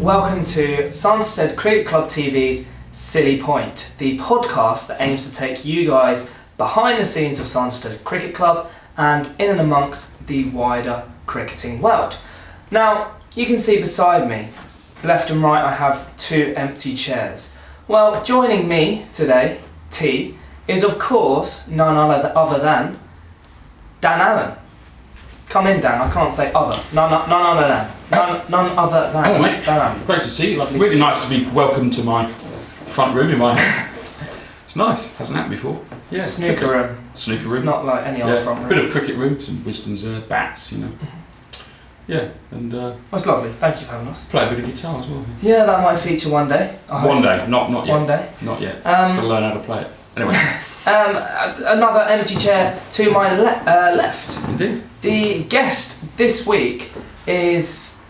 Welcome to Sanderstead Cricket Club TV's Silly Point, the podcast that aims to take you guys behind the scenes of Sanderstead Cricket Club and in and amongst the wider cricketing world. Now, you can see beside me, left and right, I have two empty chairs. Well, joining me today, T, is of course none other than Dan Allen. Come in, Dan. I can't say other. None other than. None other than. Hello, mate. Dan Allen. Great to see you. It's Lovely really nice to be welcomed to my front room in my home. It's nice. Hasn't happened before. Yeah. Snooker room. Snooker room. It's not like any other front room. Bit of cricket room, some Wiston's bats, you know. Yeah, and That's lovely. Thank you for having us. play a bit of guitar as well. Yeah, that might feature one day. I hope. One day, not yet. One day. Not yet. Gotta learn how to play it. Anyway. Another empty chair to my left. Indeed. The guest this week is...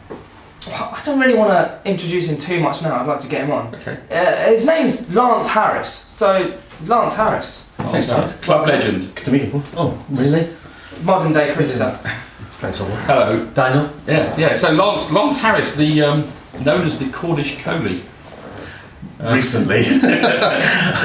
I don't really want to introduce him too much now. I'd like to get him on. Okay. His name's Lance Harris. So, Lance Harris. Thanks, guys. Club legend. Good to meet you. Oh, really? Modern day cricketer. Thanks, all. Hello. Daniel? Yeah. So Lance Harris, the known as the Cornish Kohli. Recently.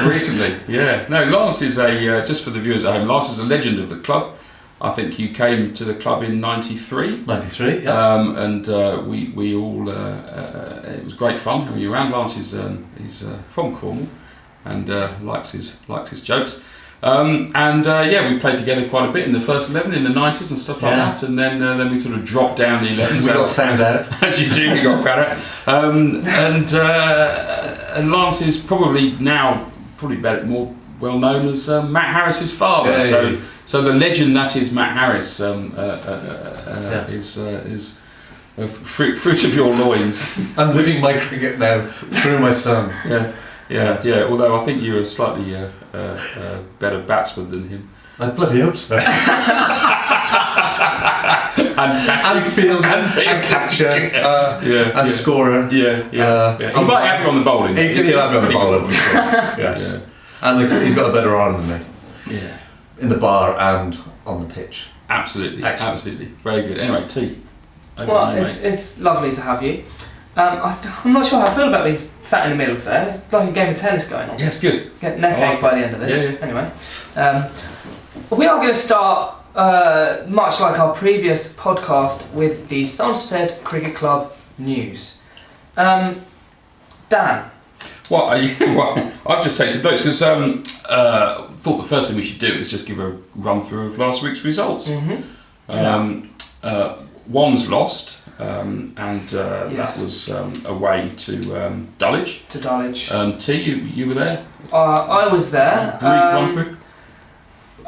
Recently, yeah. No, Lance is just for the viewers at home, Lance is a legend of the club. I think you came to the club in '93. 93, yeah. And we all, it was great fun having you around. Lance is from Cornwall and likes his jokes. Yeah, we played together quite a bit in the first 11 in the 90s and stuff like that, and then we sort of dropped down the 11s. We got found out. As you do, we got found out. And Lance is probably now more well known as Matt Harris's father. Yeah. So the legend that is Matt Harris is fruit of your loins. I'm living my cricket now through my son. Yeah. Although I think you're a slightly better batsman than him. I bloody hope so. and field and catcher and scorer. Yeah. He might have you on the bowling. He'll have me on the bowling. Yes. Yeah. And he's got a better arm than me. Yeah. In the bar and on the pitch. Absolutely. Excellent. Absolutely. Very good. Anyway, T. Well, it's lovely to have you. I'm not sure how I feel about being sat in the middle today. It's like a game of tennis going on. Yes, good. Get neck ache by the end of this. Yeah. Anyway, we are going to start, much like our previous podcast, with the Sanderstead Cricket Club news. Dan. Well, I'll just take some notes because thought the first thing we should do is just give a run through of last week's results. One's lost. That was away to Dulwich. T, you were there? I was there. Brief run through?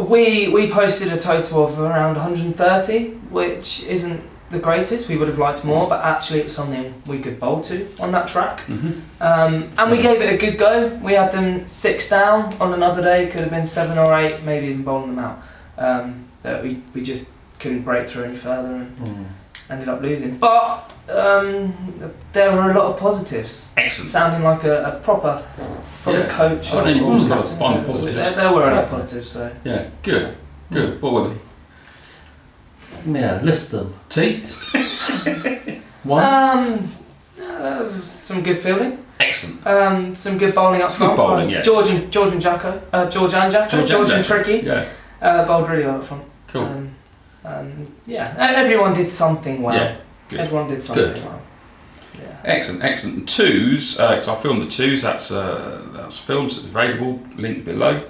We posted a total of around 130, which isn't the greatest. We would have liked more, but actually it was something we could bowl to on that track. And we gave it a good go. We had them 6 down on another day, could have been 7 or 8, maybe even bowling them out. But we just couldn't break through any further and ended up losing. But there were a lot of positives. Excellent. Sounding like a proper coach. I know you've always got to find the positives. There were a lot of positives, so. Yeah, good. What were they? Yeah, list them. T? One? Some good fielding. Excellent. Some good bowling up front. Good bowling, yeah. George and Jacko. George and Tricky. Yeah. Bowled really well up front. Cool. Everyone did something well. Yeah, good. Everyone did something well. Yeah. Excellent. And twos, because I filmed the twos, that's films, it's available, link below.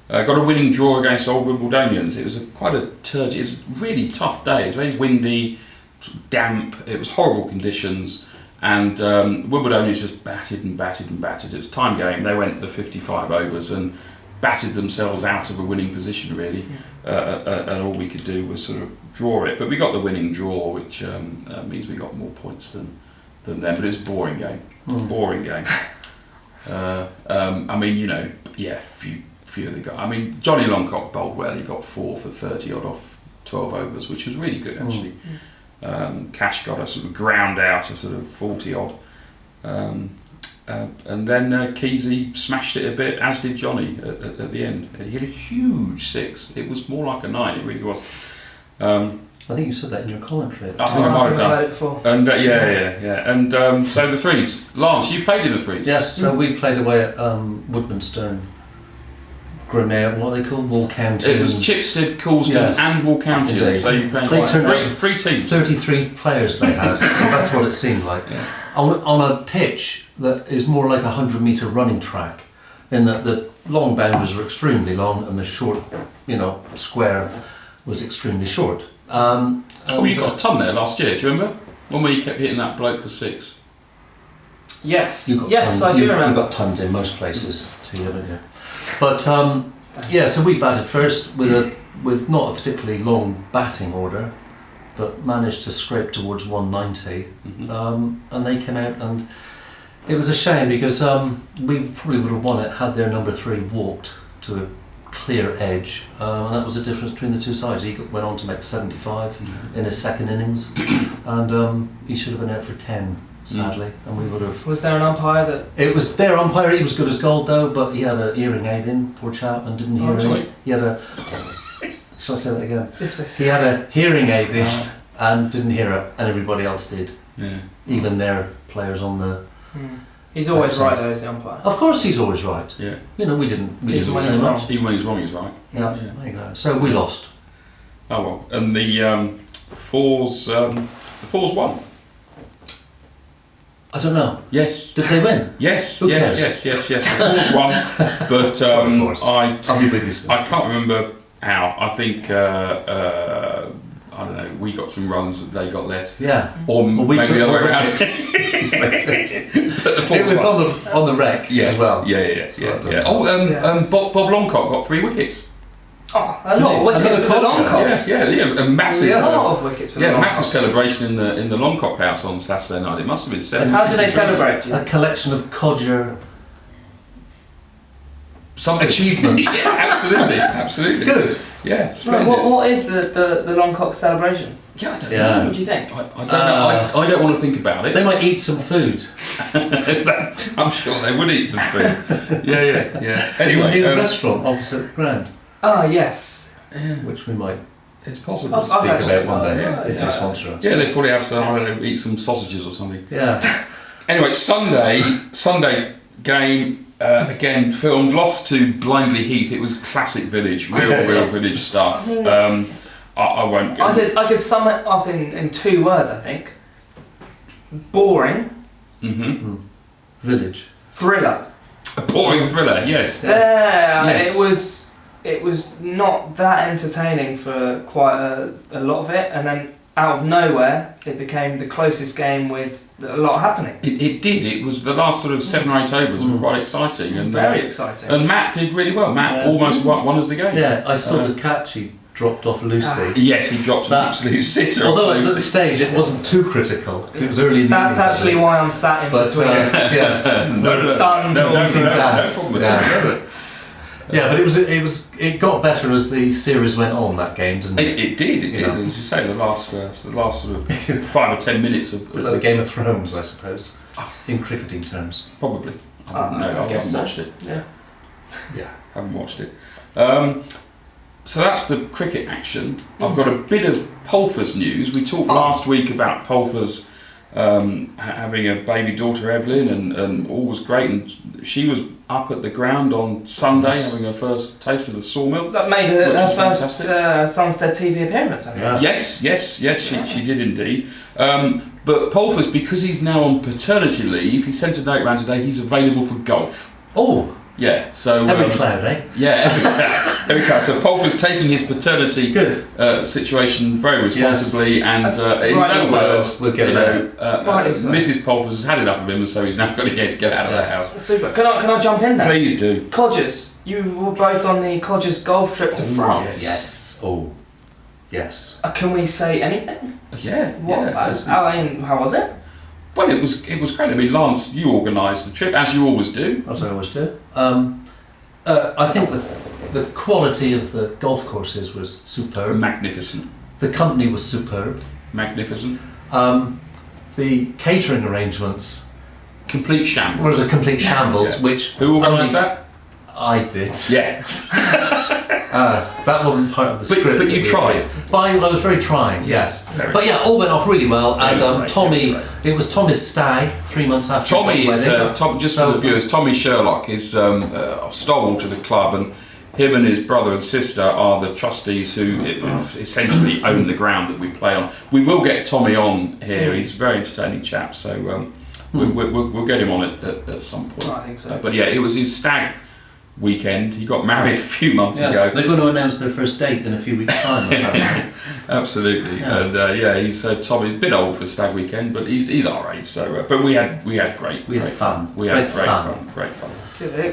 Got a winning draw against Old Wimbledonians. It was quite a turgid, it's a really tough day. It was very windy, damp, it was horrible conditions, and Wimbledonians just batted. It was time game. They went the 55 overs and batted themselves out of a winning position, really. And all we could do was sort of draw it. But we got the winning draw, which means we got more points than them. But it's a boring game. Boring game. I mean, few of the guys. I mean, Johnny Longcock bowled well. He got 4 for 30 odd off 12 overs, which was really good actually. Cash got a sort of ground out, a sort of 40 odd. And then Keesey smashed it a bit, as did Johnny at the end. He hit a huge 6. It was more like a 9, it really was. I I think you said that in your commentary. I think I might have done. heard it before. And yeah. And so the threes. Lance, you played in the threes? Yes, so we played away at Woodmansterne, Grenere, what are they called? Walcountians. It was Chipstead, Coulston and Walcountians. Indeed. So you played They turned out three teams. 33 players they had. Well, that's what it seemed like. Yeah. On a pitch that is more like a 100-metre running track, in that the long boundaries were extremely long and the short, square was extremely short. You got a ton there last year, do you remember? When you kept hitting that bloke for 6? Yes, You've got yes, tons, I do remember. You've got tons in most places too, haven't you? But so we batted first with not a particularly long batting order, but managed to scrape towards 190, and they came out, and it was a shame because we probably would have won it had their number 3 walked to a clear edge, and that was the difference between the two sides. He went on to make 75 in his second innings, and he should have been out for 10, sadly, and we would have. Was there an umpire that? It was their umpire. He was good as gold though, but he had an earring aid in, poor chap, and didn't hear it. He had a. Shall I say that again? He had a hearing aid in and didn't hear it, and everybody else did. Yeah. Even their players on the. He's always right though, is the umpire. Of course, he's always right. Yeah. We didn't Even when say he's much. wrong. Even when he's wrong, he's right. Yeah. There you go. So we lost. Oh well. And the fours won. I don't know. Yes. Did they win? Yes. Who yes. cares? The fours won. But Sorry, Forrest. I'll be with you soon. I can't remember how. I think I don't know. We got some runs that they got less. Yeah. Or we maybe the other way around. It was on the wreck as well. Yeah. So Bob Longcock got 3 wickets. Oh, a lot of wickets for the Longcocks. Yeah, a massive. A lot of wickets for the Longcocks. Massive celebration in the Longcock house on Saturday night. It must have been 7. How did they celebrate? A collection of codger Some achievements. Yeah, absolutely. Good. Yeah. Right, what is the Longcock celebration? Yeah, I don't Yeah. know. What do you think? I don't know. I don't want to think about it. They might eat some food. I'm sure they would eat some food. Yeah. Anyway, in the new restaurant opposite Grand, Ah, yes. which we might it's possible. I've speak actually- about one day yeah, if yeah. they sponsor us. Yeah, they probably have some. I don't know, eat some sausages or something. Yeah. Anyway, Sunday game again filmed. Lost to Blindley Heath. It was classic village, real village stuff. I won't go. I could sum it up in 2 words, I think. Boring. Village. Thriller. A boring thriller. Yes. Yes. It was not that entertaining for quite a lot of it, and then out of nowhere it became the closest game with a lot happening. It did. It was the last sort of 7 or 8 overs were quite exciting, and Very exciting. And Matt did really well. Matt almost won us the game. Yeah, I saw the catch he dropped off Lucy. Yes, he dropped an absolute sitter. Although off at that Lucy. stage it wasn't too critical. It was early in the That's evening, actually why I'm sat in But between. yes, Sun no dancing problem dance. at all. Yeah, but it got better as the series went on. That game, didn't it? It did. You know. As you say, the last sort of 5 or 10 minutes of Like the Game of Thrones, I suppose, in cricketing terms. probably. I wouldn't know. I haven't guess so. watched it. Yeah. Haven't watched it. So that's the cricket action. I've got a bit of Pulfors news. We talked last week about Pulfors having a baby daughter, Evelyn, and all was great. And she was up at the ground on Sunday having her first taste of the sawmill. That made Which her is first Sanderstead TV appearance, I think. Yeah. Yes, she did indeed. But Pulfors, because he's now on paternity leave, he sent a note around today, he's available for golf. Oh, Yeah, so... every cloud, eh? Yeah, every cloud. So Pulfors taking his paternity situation very responsibly, and in his own words, we'll get Mrs. Pulfors has had enough of him, and so he's now got to get out of that house. Super. Can I jump in there? Please do. Codgers. You were both on the Codgers golf trip to France. Yes. Oh, yes. Can we say anything? Yeah. How was it? Well, it was great. I mean, Lance, you organised the trip, as you always do. As I always do. I think the quality of the golf courses was superb. Magnificent. The company was superb. Magnificent. The catering arrangements Complete shambles. was a complete shambles, Yeah. which... Who organised that? I did. Yeah. That wasn't part of the script. But you tried. I was very trying, yes. But yeah, all went off really well. Yeah, And it was great, Tommy, it was it was Tommy's stag 3 months after. Tommy the is wedding. just for the viewers. Tommy Sherlock is a stalwart of the club, and him and his brother and sister are the trustees who essentially own the ground that we play on. We will get Tommy on here. He's a very entertaining chap, so we'll get him on at some point. I think so. But yeah, it was his stag weekend. He got married a few months ago. They're going to announce their first date in a few weeks' time. Apparently. Absolutely, Yeah. and he's Tommy's a bit old for stag weekend, but he's our age. So, but we had great fun. We had great fun.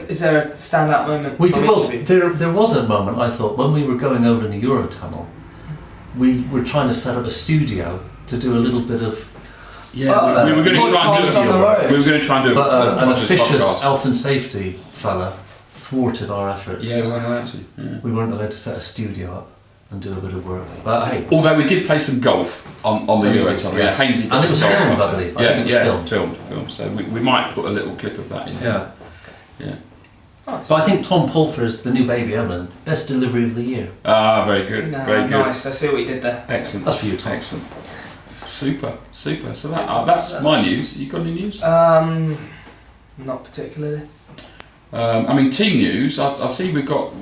Is there a standout moment? We from did, each well, of you? there was a moment, I thought, when we were going over in the Eurotunnel, we were trying to set up a studio to do a little bit of... Yeah, we were going to try and do podcast on the road. We were going to try and do But an conscious officious podcast. health and safety fella thwarted our efforts. Yeah, we weren't allowed to. Yeah. We weren't allowed to set a studio up and do a bit of work. But hey, Although we did play some golf on the We did, Eurotunnel. yes. Yeah, Hainsley And it was golf filmed, club. I believe. I think it was filmed. So we might put a little clip of that in. yeah. Yeah. Nice. But I think Tom Pulfer's the new baby Evelyn, best delivery of the year. Ah, very good. No, very good. nice. I see what you did there. Excellent. That's for you, Tom. Excellent. Super. So that's my news. You got any news? Not particularly. Team news. I see we've got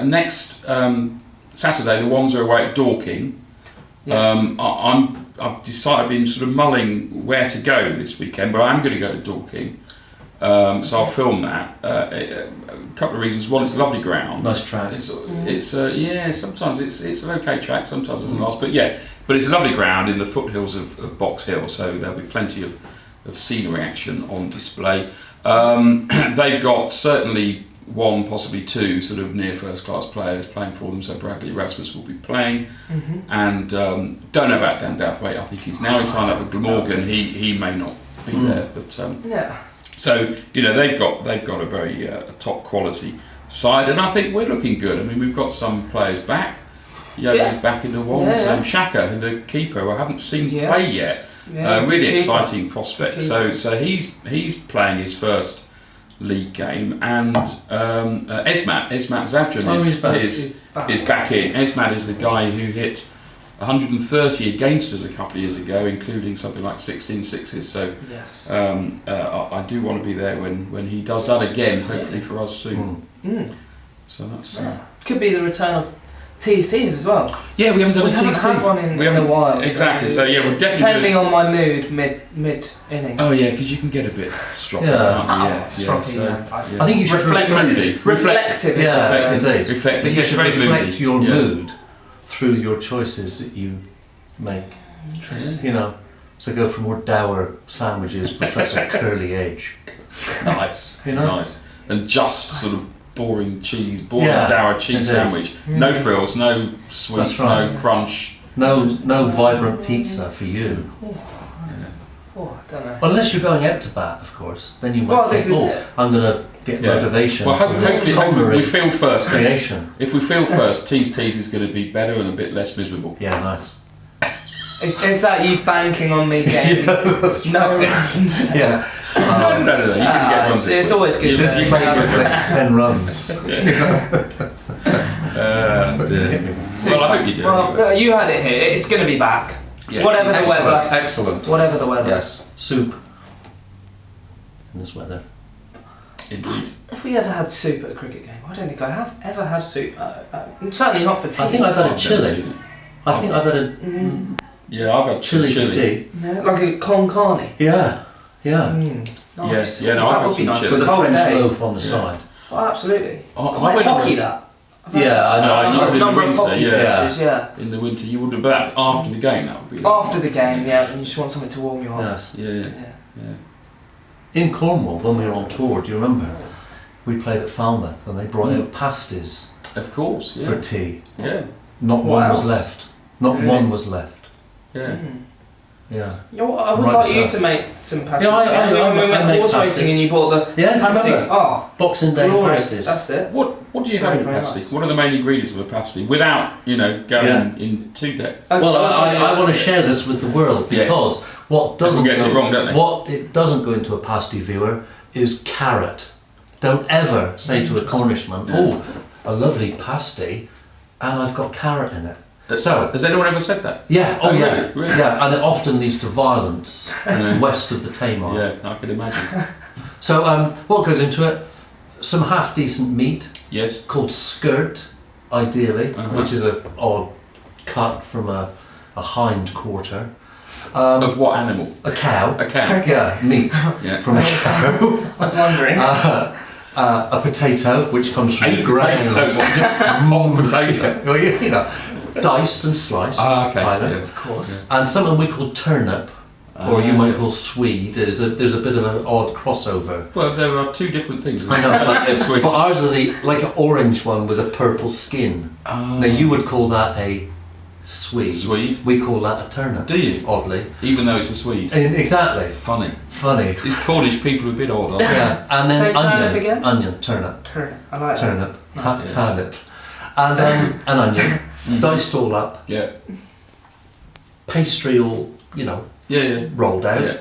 next Saturday. The Wands are away at Dorking. Yes. I've decided, I've been sort of mulling where to go this weekend, but I'm going to go to Dorking. So I'll film that. A couple of reasons. One, it's a lovely ground. Nice track. Sometimes it's an okay track. Sometimes it's not. But it's a lovely ground in the foothills of Box Hill. So there'll be plenty of scenery action on display. They've got certainly one, possibly two, sort of near first-class players playing for them. So Bradley Erasmus will be playing, and don't know about Dan Douthwaite. I think he's signed up with Glamorgan. He may not be there, but Yeah. so they've got a very top quality side, and I think we're looking good. I mean, we've got some players back. Yoda's back in the Wands. Yeah. Shaka, the keeper, who I haven't seen Yes. play yet. Yeah, Really keeper. exciting prospect. So he's playing his first league game, and Esmat Zadran is back in. Esmat is the guy who hit 130 against us a couple of years ago, including something like 16 sixes. So Yes. I do want to be there when he does that again, hopefully for us soon. So that's Could be the return of T's as well. yeah. We haven't done We a haven't T's. had one in a while. Exactly. So yeah, we're definitely depending on my mood mid innings. Oh yeah, because you can get a bit stroppy, Yeah. can't you? Stroppy, I think you should reflective. Reflective is Yeah, the word. indeed. Reflective. But you Yes, should very reflect moody. your Yeah. mood through your choices that you make. Interesting. So go for more dour sandwiches with perhaps a curly edge. Nice, nice, and just sort of boring Yeah, dour cheese indeed. sandwich. No frills, no sweets, That's right. no crunch. No vibrant pizza for you. Oh, I don't know. Unless you're going out to bat, of course. Then you might Well, this think, is oh, it. I'm going to get Yeah. motivation Well, for this hopefully culinary we field first. creation. If we field first, T's is going to be better and a bit less miserable. Yeah, nice. Is that you banking on me getting no runs? Yeah. No. You can get runs. It's always good You to you have can a get Reflects 10 runs. Well, I hope you do. Well, anyway. you had it here. It's going to be back. Yeah, Whatever the Excellent. weather. Excellent. Whatever the weather. Yes. Soup. In this weather. Indeed. If we ever had soup at a cricket game, I don't think I have ever had soup. Certainly not for tea. I think I've had a I've never chili. seen it. I think I've had a Yeah, I've had chili for tea. Yeah, like a con carne. Yeah. Yeah. Nice. Yeah, no, I've that had would be some nice chili. for With the a cold French day. loaf on the side. Oh, absolutely. I Quite went on hockey a- that. Yeah, I know. I know. I've in the number of winter, hockey yeah. finishes, yeah. In the winter, you would have, but after the game, that would be. After the game, yeah, and you just want something to warm your heart. Yes. Yeah. In Cornwall, when we were on tour, do you remember? We played at Falmouth and they brought out pasties Of course, yeah. for tea. Yeah. Not What one was else? left. Not Really? one was left. Yeah. Yeah. You know what, I would Right, like you so- to make some pasties. Yeah, I when we make went horse pasties. racing and you bought the Yeah, I pasties. remember. Oh, Boxing Day glorious. pasties. That's it. What do you have Very, in a very pasty? nice. What are the main ingredients of a pasty? Without, going Yeah. in too depth. Well, Also, I want to share this with the world Yes. because what doesn't Everyone gets it wrong, don't they? what it doesn't go into a pasty viewer is carrot. Don't ever say to a Cornishman, "Oh, a lovely pasty, and I've got carrot in it." So, has anyone ever said that? yeah, Oh, yeah, really? Really? yeah, and it often leads to violence west of the Tamar. Yeah, I can imagine. So, what goes into it? Some half decent meat Yes. called skirt, ideally, which is an odd cut from a hind quarter. Of what animal? A cow. A cow. Yeah, meat Yeah. from a cow. I was wondering. A potato, which comes from A the ground. potato, what, just a whole potato. Well, you know, diced and sliced, Okay. Tyler. Yeah. Of course. And something we call turnip, or you might call swede. There's a bit of an odd crossover. Well, there are two different things. I know, Sweet. but ours are like an orange one with a purple skin. Now you would call that a swede. Swede. We call that a turnip. Do you? Oddly. Even though it's a Swede. Exactly. Funny. Funny. These Cornish people are a bit odd, aren't they? Yeah. And then Say turnip onion. again? Onion. Turnip. Turnip. I like that. Turnip. Nice. Turnip. And an onion. Diced all up. Yeah. Pastry all, Yeah, yeah. rolled out. Yeah.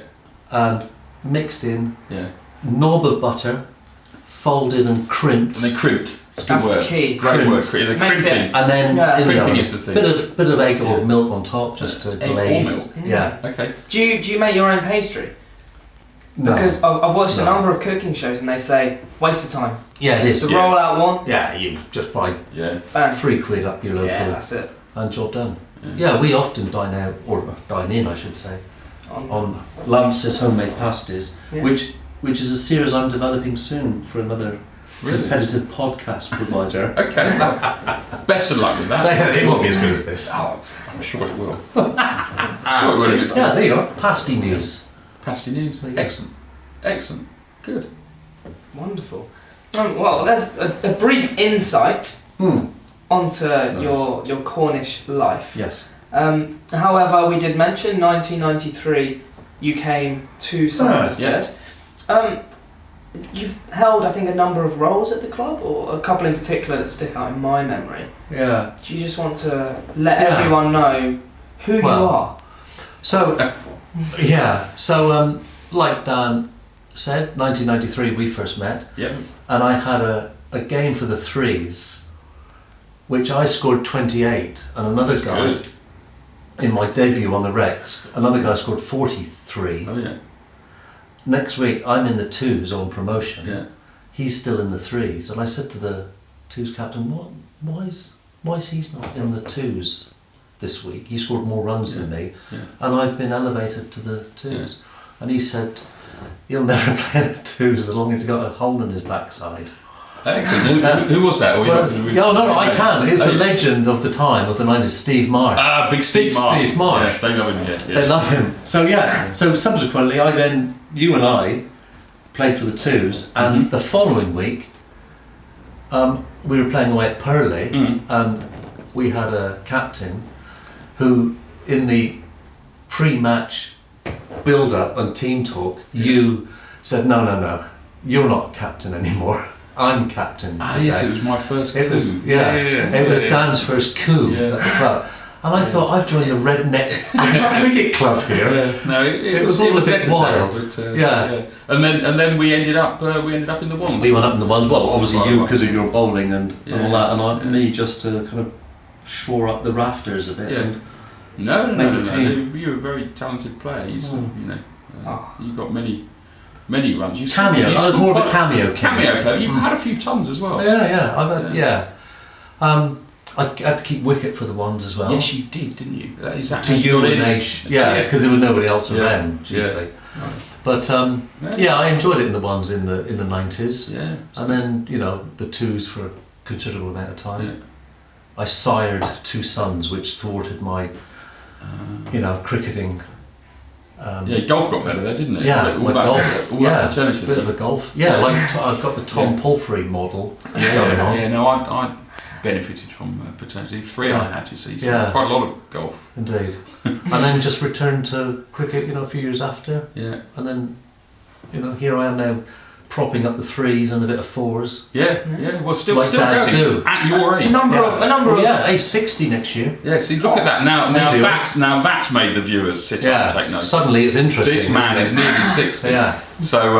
And mixed in. Yeah. Knob of butter. Folded and crimped. And they crimped. It's a good That's word. key. Great Crimped. word. They're Makes crimping. And then Yeah. in the Crimping oven, is the thing. bit of egg or Yeah. milk on top just to Egg or glaze. milk? Yeah. Okay. Do you make your own pastry? No. Because I've watched a No. number of cooking shows and they say waste of time. Yeah, it is. So Yeah. roll out one, Yeah, you just buy Yeah. bang. £3 up your local Yeah, that's it. and job done. Yeah, we often dine out, or dine in, I should say, on Lance's homemade pasties, Yeah. which is a series I'm developing soon for another Really? competitive podcast provider. Okay. Best of luck with that. It won't be as good as this. Oh, I'm sure it will. Sure it will if it's Yeah, good. there you go. Pasty news. Pasty news. There you go. Excellent. Excellent. Good. Wonderful. Well, there's a brief insight onto your Cornish life. Yes. However, we did mention 1993 you came to Sanderstead. You've held, I think, a number of roles at the club, or a couple in particular that stick out in my memory. Yeah. Do you just want to let Yeah. everyone know who you are? So, yeah. So, like Dan said, 1993 we first met. Yep. And I had a game for the threes, which I scored 28, and another guy, Good. in my debut on the Rex, another guy scored 43. Oh, yeah. Next week, I'm in the twos on promotion. Yeah. He's still in the threes, and I said to the twos captain, why is he not in the twos this week? He scored more runs than me, and I've been elevated to the twos. And he said, he'll never play the twos as long as he's got a hole in his backside. Excellent. Who was that? I can. It's the legend of the time, of the 90s, Steve Marsh. Ah, big Steve Marsh. Steve Marsh. Yeah, they love him, yeah. They love him. So subsequently, you and I played for the twos, and the following week, we were playing away at Purley, and we had a captain who, in the pre-match build-up and team talk, you said, no, you're not captain anymore. I'm captain today. Ah, yes, it was my first coup. It was Dan's first coup at the club. And I thought, I've joined the redneck cricket club here. Yeah. No, it was all a bit necessary, wild. But, Yeah. And then we ended up in the ones. We went up in the ones, well, obviously Right, you right. because of your bowling and all that, and me just to kind of shore up the rafters a bit. Yeah. And No. Make the team. You were a very talented player. You Oh. you got many runs. You cameo. you I was scored more of a quite- cameo. Cameo player. You've had a few tons as well. Yeah. I had to keep wicket for the ones as well. Yes, you did, didn't you? Is that To how you got in? urinate. Yeah, because there was nobody else Yeah. around chiefly. But I enjoyed it in the ones in the 90s. Yeah. And then the twos for a considerable amount of time. Yeah. I sired 2 sons, which thwarted my cricketing. Golf got better there, didn't it? Yeah, all my that, golf. all that alternative. bit of a golf. Yeah, like I've got the Tom Palfrey model going on. Yeah, no, I benefited from paternity. 3 I had, you see, so Yeah. quite a lot of golf. Indeed. And then just returned to cricket, a few years after. Yeah. And then, here I am now propping up the threes and a bit of fours. Yeah. Well, still Like dads going do. at your age. A number of. Yeah, age 60 next year. Yeah, see, look at that. Now Maybe that's made the viewers sit up and take notice. Suddenly it's interesting. This man is nearly 60. Yeah. So,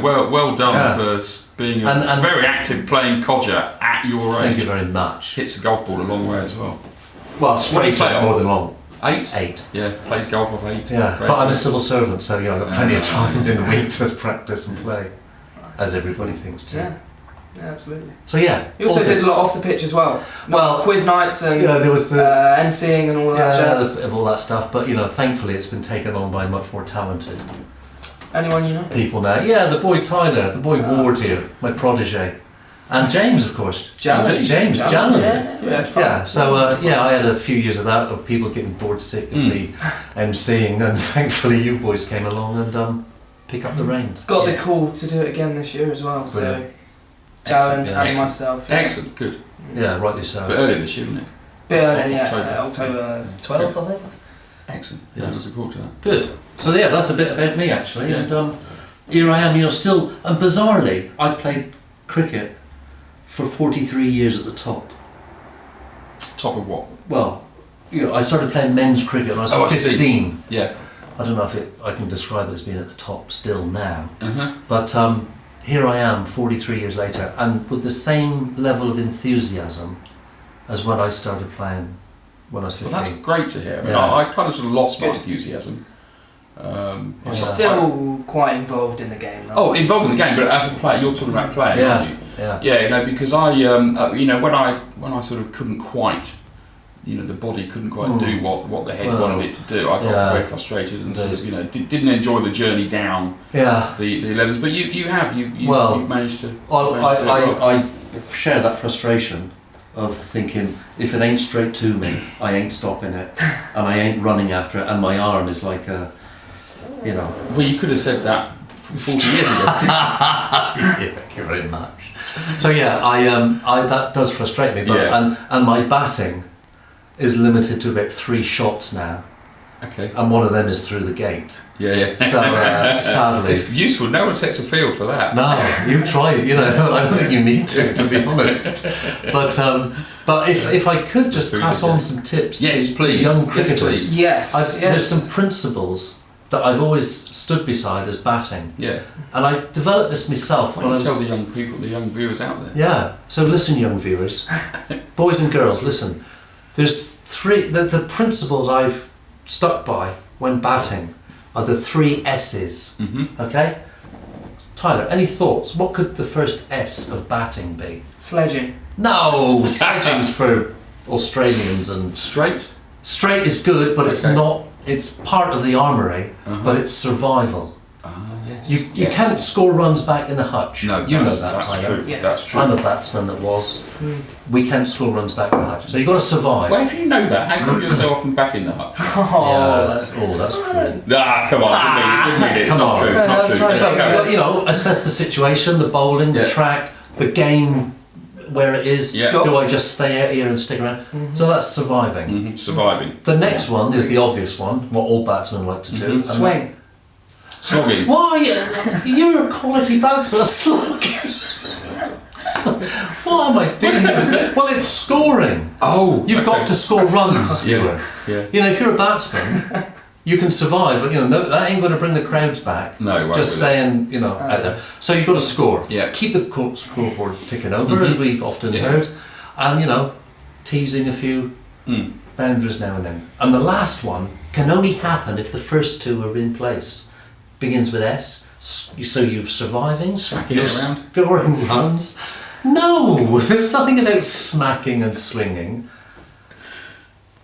well done for being a very active playing codger at your age. Thank you very much. Hits the golf ball a long way as well. Well, straight play up off? more than long. 8? 8. Yeah, plays golf off 8. Yeah, Great. but I'm a civil servant, so I've got plenty of time in the week to practice and play, as everybody thinks too. Yeah, absolutely. So yeah. You also did a lot off the pitch as well. Well, quiz nights and there was the emceeing and all that jazz. of all that stuff. But thankfully, it's been taken on by much more talented Anyone you know? people now. Yeah, the boy Tyler, the boy Ward here, my protege, and James, of course. James Jallen. Yeah. So I had a few years of that, of people getting bored sick of me emceeing, and thankfully you boys came along and pick up the reins. Got the call to do it again this year as well. Brilliant. So Jallen and Excellent. myself. Excellent, good. Yeah, rightly so. But earlier this year, wasn't it? Bit earlier, October. October 12th, I think. Excellent. Yes. Yeah, looking forward to that. Good. So yeah, that's a bit about me actually, Yeah. and here I am, still, and bizarrely, I've played cricket for 43 years at the top. Top of what? Well, I started playing men's cricket when I was 15. Yeah. I don't know if I can describe it as being at the top still now, Uh-huh. but here I am 43 years later, and with the same level of enthusiasm as when I started playing when I was 15. Well, that's great to hear. I mean, Yeah. I kind of sort of lost my Good. enthusiasm. You're still quite involved in the game, though. Oh, involved in the game, but as a player, you're talking about playing, aren't you? Yeah. Yeah, because I, when I sort of couldn't quite, the body couldn't quite do what the head wanted it to do. I got very frustrated and sort of, didn't enjoy the journey down the levels. But you've managed to. I share that frustration of thinking, if it ain't straight to me, I ain't stopping it, and I ain't running after it, and my arm is like a, Well, you could have said that 40 years ago. Thank you very much. So yeah, I that does frustrate me, but and my batting is limited to about 3 shots now. Okay. And one of them is through the gate. Yeah. So sadly, it's useful. No one sets a field for that. no, you try it. I don't think you need to be honest. But if I could just pass on some tips to young cricketers. Yes. There's some principles that I've always stood beside as batting. Yeah. And I developed this myself Why when I don't was. you tell the young people, the young viewers out there? Yeah. So listen, young viewers, boys and girls, listen. There's 3. The principles I've stuck by when batting are the 3 S's. Mm-hmm. Okay. Tyler, any thoughts? What could the first S of batting be? Sledging. No, sledging's for Australians and Straight? straight is good, but it's not. It's part of the armoury, but it's survival. Yes. You can't score runs back in the hutch. No, you know that's Tyler. true. Yes. That's true. I'm a batsman that was. We can't score runs back in the hutch, so you've got to survive. Well, if you know that, how come you're so often back in the hutch? That's cruel. Come on, didn't mean it. It's Come not on. true. Yeah, Not that's true. right. So Yeah, you've got, assess the situation, the bowling, the track, the game, where it is. Yeah. Sure. Do I just stay out here and stick around? So that's surviving. Surviving. The next one is the obvious one, what all batsmen like to do. Swing. Slogging. Why? You're a quality batsman, a slug. What am I doing? Well, it's scoring. Oh, You've got to score runs. Yeah. If you're a batsman, you can survive, but that ain't going to bring the crowds back. No, it won't, just will it? staying, out there. So you've got to score. Yeah. Keep the scoreboard ticking over, as we've often heard, and teasing a few boundaries now and then. And the last one can only happen if the first 2 are in place. Begins with S. So you're surviving. Smacking you're it around. scoring runs. No, there's nothing about smacking and swinging.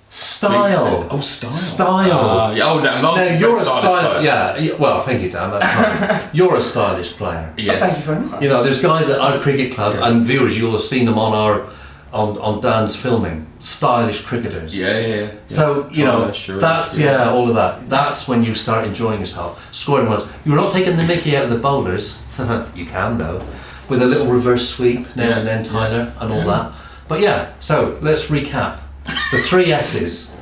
Style. Oh, style. Style. That last Now is you're a very stylish style. player. Yeah. Well, thank you, Dan. That's fine. You're a stylish player. Yes. Thank you very much. There's guys at our cricket club, and viewers, you'll have seen them on Dan's filming. Stylish cricketers. Yeah. So that's sure. all of that. That's when you start enjoying yourself, scoring runs. You're not taking the mickey out of the bowlers. You can though, with a little reverse sweep now and then, Tyler, and all that. But so let's recap the 3 S's: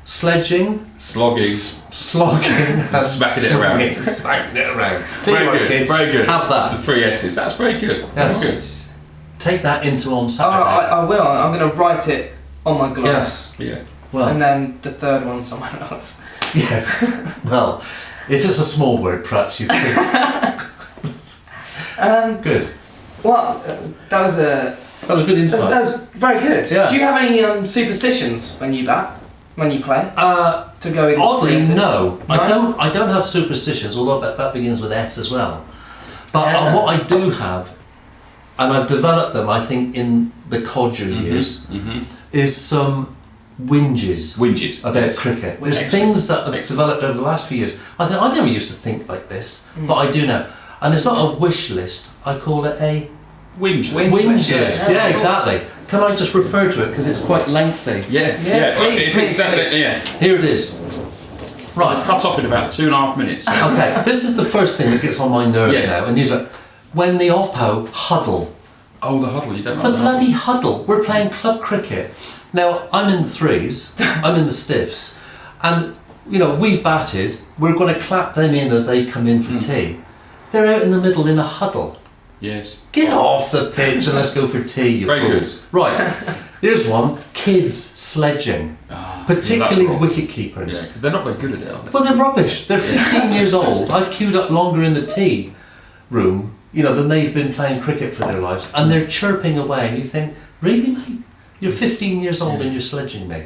sledging, Slogging. slogging and Smacking it around. Smacking it around. Very There you good, are, kids. very good. Have that. The 3 S's. That's very good. Yes. Very good. Take that into on Oh, Saturday. I will. I'm going to write it on my gloves. Yes. Yeah. Well, And then the third one, someone else. yes. Well, if it's a small word, perhaps you could. Good. Well, that was a That was good insight. that was very good. Yeah. Do you have any superstitions when you bat, when you play? To go with Oddly, the no. No? I don't have superstitions, although that begins with S as well. But Yeah. what I do have, and I've developed them, I think, in the codger years, is some whinges about cricket. There's Excellent. things that have developed over the last few years. I never used to think like this, but I do now. And it's not a wish list. I call it a Whinge. Whinge whinge list. list. Yeah, Yeah, of course. exactly. Can I just refer to it because it's quite lengthy? Yeah. Yeah, please, If it's that, please. yeah. Here it is. Right. Cut off in about 2.5 minutes. Okay, this is the first thing that gets on my nerves Yes. now. And you've got, when the Oppo huddle, Oh, the huddle. You don't like the the huddle. bloody huddle. We're playing club cricket. Now, I'm in the threes, I'm in the stiffs, and, we've batted, we're going to clap them in as they come in for tea. They're out in the middle in a huddle. Yes. Get off the pitch and let's go for tea, you Very fools. Right, here's one. Kids sledging. Particularly wrong. wicket Yeah, keepers. because they're not very good at it, are they? Well, they're rubbish. They're 15 years old. I've queued up longer in the tea room, than they've been playing cricket for their lives. And they're chirping away and you think, really, mate? You're 15 years old and you're sledging me.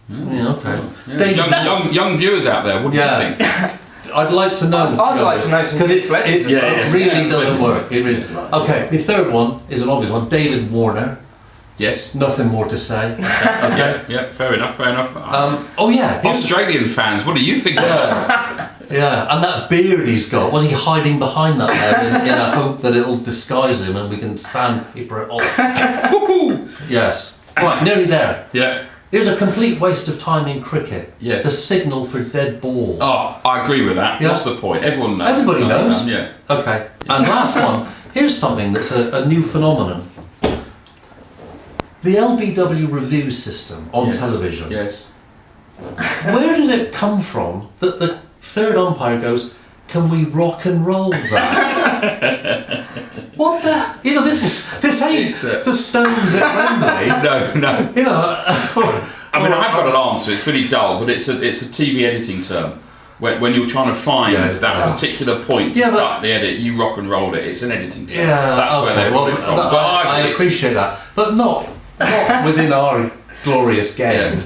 Yeah, okay. Yeah. David, Young viewers out there, what do Yeah. you think? I'd like to know. I'd like to know some because good it sledges as well. really Yeah, doesn't sledges. work. It really. Okay, the third one is an obvious one. David Warner. Yes. Nothing more to say. Okay. Yeah. Fair enough. Oh yeah, here's- Australian fans, what do you think? yeah, and that beard he's got. Was he hiding behind that now in a hope that it'll disguise him and we can sandpaper it off? Yes. Right, nearly there. Yeah. Here's a complete waste of time in cricket. Yes. The signal for dead ball. Oh, I agree with that. Yeah. What's the point? Everyone knows. Everybody knows. Yeah. Okay. And last one. Here's something that's a new phenomenon. The LBW review system on Yes. television. Yes. Where did it come from that the third umpire goes, can we rock and roll that? What the? This ain't It's, the Stones at Wembley. No. I mean, I've got an Or- answer. It's pretty dull, but it's a TV editing term. When you're trying to find Yeah, that yeah. particular point to Yeah, but- cut the edit, you rock and roll it. It's an editing term. Yeah, That's where okay, they well, got it from. that- But I agree, appreciate that, but not within our glorious game. Yeah.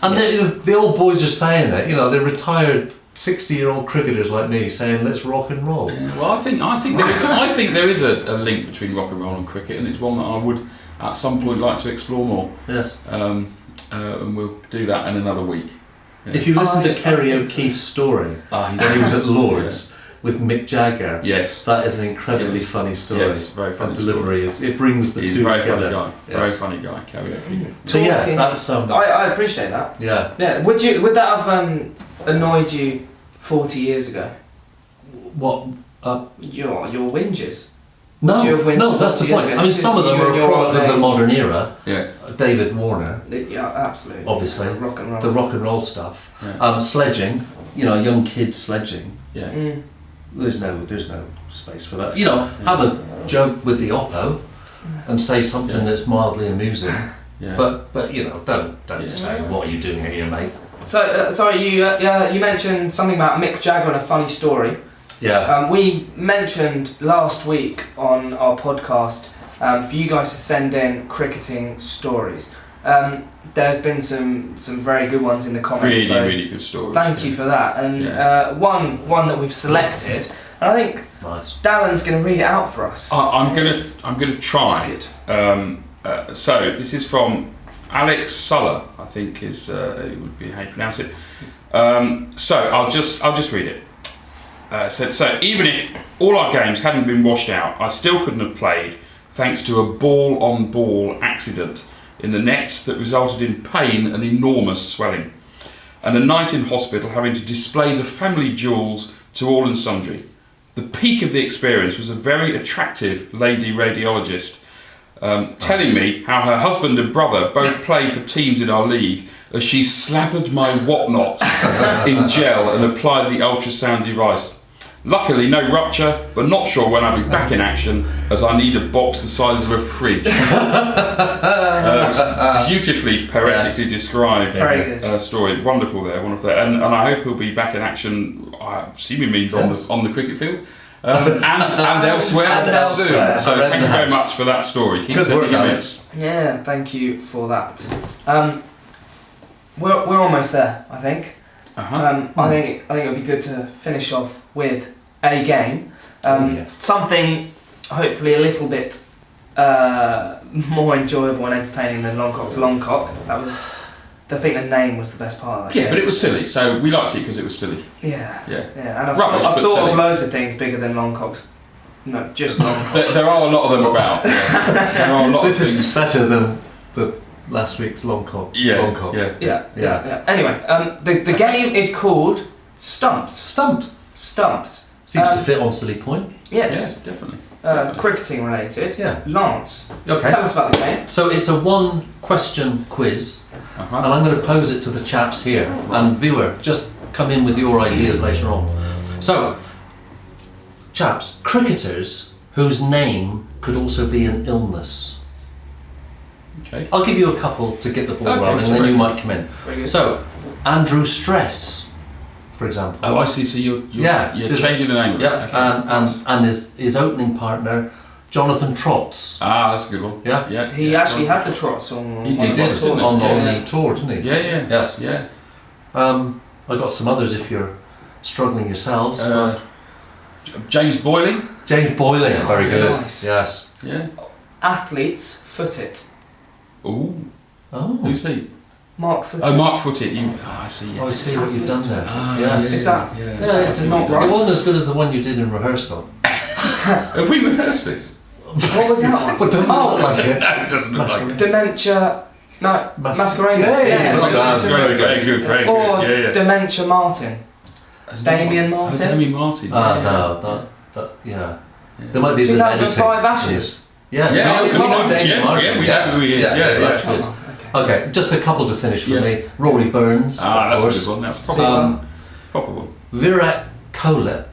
And Yes. the old boys are saying it. They're retired 60-year-old cricketers like me saying, "Let's rock and roll." Yeah, well, I think there is a link between rock and roll and cricket, and it's one that I would at some point like to explore more. Yes. And we'll do that in another week. Yeah. If you listen to I Kerry think so. O'Keefe's story Ah, when he was at Lord's with Mick Jagger, Yes. that is an incredibly Yes. funny story. Yes, very funny And delivery. It brings the He's two a very together. funny guy. Yes. Very funny guy. Carry on. So yeah, Talking- that's I appreciate that. yeah. Yeah. Would that have annoyed you 40 years ago? What? Your whinges. No, you have wins no, that's the 40 years point. ago? I mean, This some is of them you are and a your product old of the age. modern era. Yeah. David Warner, Yeah, absolutely. obviously. Rock and roll. the rock and roll stuff, Yeah. sledging. Young kids sledging. Yeah. There's no space for that. Have a joke with the Oppo, and say something that's mildly amusing. Yeah. But don't say what are you doing here, mate. So, sorry, you mentioned something about Mick Jagger and a funny story. Yeah. We mentioned last week on our podcast for you guys to send in cricketing stories. There's been some very good ones in the comments. Really, so really good stories. thank you for that. And Yeah. one that we've selected, and I think Nice. Dallen's going to read it out for us. I'm gonna try. That's good. So this is from Alex Suller, I think it would be how you pronounce it. So I'll just read it. So even if all our games hadn't been washed out, I still couldn't have played thanks to a ball-on-ball accident in the nets that resulted in pain and enormous swelling, and a night in hospital having to display the family jewels to all and sundry. The peak of the experience was a very attractive lady radiologist telling me how her husband and brother both play for teams in our league, as she slathered my whatnots in gel and applied the ultrasound device. Luckily, no rupture, but not sure when I'll be back in action, as I need a box the size of a fridge. Beautifully, poetically described story. Wonderful there, wonderful there. And I hope he'll be back in action, I assume he means on the cricket field. And elsewhere soon. So thank you very much for that story. Keep sending your bits. Yeah, thank you for that. We're almost there, I think. I think it would be good to finish off with a game, something hopefully a little bit more enjoyable and entertaining than Longcock to Longcock. That was, I think the name was the best part of that game. But it was silly, so we liked it because it was silly. Yeah. And I've Rubbish, thought silly. of loads of things bigger than Longcocks. No, just Longcock. There are a lot of them about. There are a lot This of is things. better than the last week's Longcock. Longcock. Yeah. Anyway, the game is called Stumped. Stumped. Seems to fit on Silly Point. Yes. Yeah, definitely. Cricketing related. Yeah. Lance, Okay. tell us about the game. So it's a one-question quiz, and I'm going to pose it to the chaps here. And viewer, just come in with your ideas later on. So, chaps, cricketers whose name could also be an illness. Okay. I'll give you a couple to get the ball Okay, rolling, and then you might come in. Very good. So, Andrew Stress, for example. Oh, I see. So you're changing the name of it. Yeah, Okay. and his opening partner, Jonathan Trotz. Ah, that's a good one. Yeah. He actually had the trots on He one did, of his didn't tours. he? On the Yeah. Aussie tour, didn't he? Yeah. Yes. Yeah. I got some others if you're struggling yourselves. James Boyling. James Boyling, very good. Nice. Yes. Yeah. Athletes foot it. Ooh. Oh. Who's he? Mark foot Oh, it. Mark Footed. I see. Yes. I see what you've done there. Ah, Yes. Is that- Yeah. Yeah, I see it's what not you've done. right. It wasn't as good as the one you did in rehearsal. Have we rehearsed this? What was that one? But doesn't look like it. No, it doesn't look like it. Dementia. No, Mascarenas. Yeah. Well done. Very good. Very Or good. Yeah. Dementia Martin. Damien Oh, Martin. Damien Martin. No, yeah. There might be a bit of 2005 editing. Ashes. Yeah, Yeah, we know Damien yeah, Martin. yeah, we know who he is. Yeah, that's yeah. good. Oh, Okay, just a couple to finish for Yeah. me. Rory Burns, Ah, of that's course. a good one. That's See, proper one. Virat Kohli,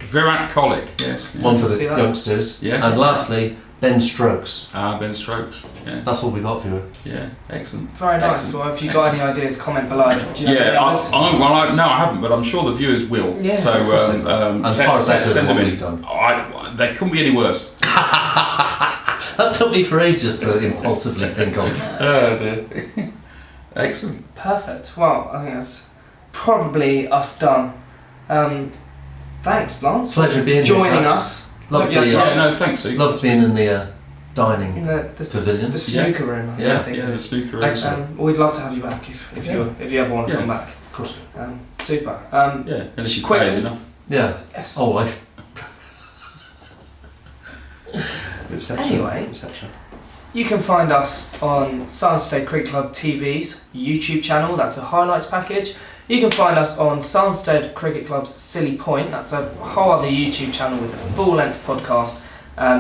Virat Kohli. Yes. Yeah. one for See the that? youngsters. Yeah. And lastly, Ben Stokes. Ben Stokes. Yeah. That's all we got for you. Yeah. Excellent. Very nice. Excellent. Well, if you've got any ideas, comment below. Do you know any Yeah, others? no, I haven't, but I'm sure the viewers will. Yeah, So of course they And far better send than them what in. we've done. They couldn't be any worse. That took me for ages to impulsively think of. Oh dear. Excellent. Perfect. Well, I think that's probably us done. Thanks, Lance. for Pleasure being here, joining chaps. us. Loved Hope you had the, fun. Yeah, no, thanks, Luke. Loved being in the dining In the pavilion. snooker room. I Yeah, think. the snooker room. Excellent. We'd love to have you back if you ever want to Yeah. come back. Of course. Super. Yeah, and if you Quick. pay us enough. Yeah. Yes. Oh, Anyway, you can find us on Sanderstead Cricket Club TV's YouTube channel. That's a highlights package. You can find us on Sanderstead Cricket Club's Silly Point. That's a whole other YouTube channel with the full-length podcast.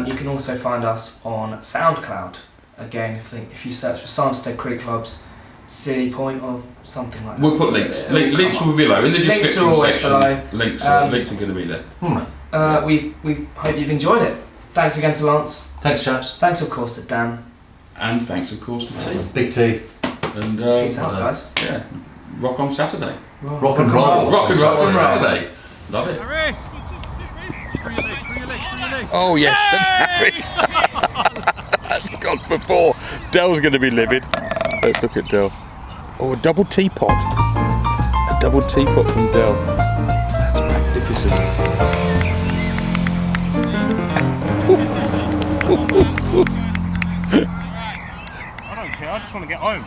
You can also find us on SoundCloud. Again, if you search for Sanderstead Cricket Club's Silly Point or something like that. We'll put links. It'll Links come will be below in the Links are description always section. below. Links are going to be there. up. We hope you've enjoyed it. Thanks again to Lance. Thanks, chaps. Thanks, of course, to Dan. And thanks, of course, to T. Big T. And Peace out, guys. yeah, rock on Saturday. Rock and roll. Rock and roll on Saturday. Saturday. Love it. Oh yes, that's gone before. Dell's going to be livid. Let's look at Dell. Oh, a double teapot. A double teapot from Dell. That's magnificent. I don't care, I just want to get home.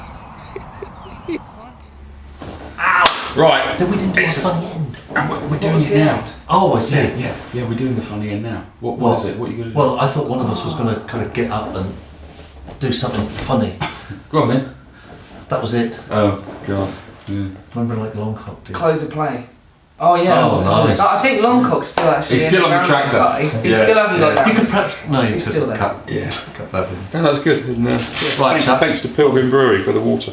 Right. We didn't do a funny end. And we're What doing was it the now. end? Oh, I see. Yeah, we're doing the funny end now. What Well, is it? What are you going to do? Well, I thought one of us was going to kind of get up and do something funny. Go on then. That was it. Oh, God. Yeah. Remember, like Longcock did. Close the play. Oh yeah. Oh, nice. I think Longcock's still actually. He's in still on the ground tractor. side. He Yeah. still hasn't got You that. could perhaps no. You He's could still there. cut. Yeah. Cut that in. That was good. And, Right, chaps. thanks to Pilgrim Brewery for the water.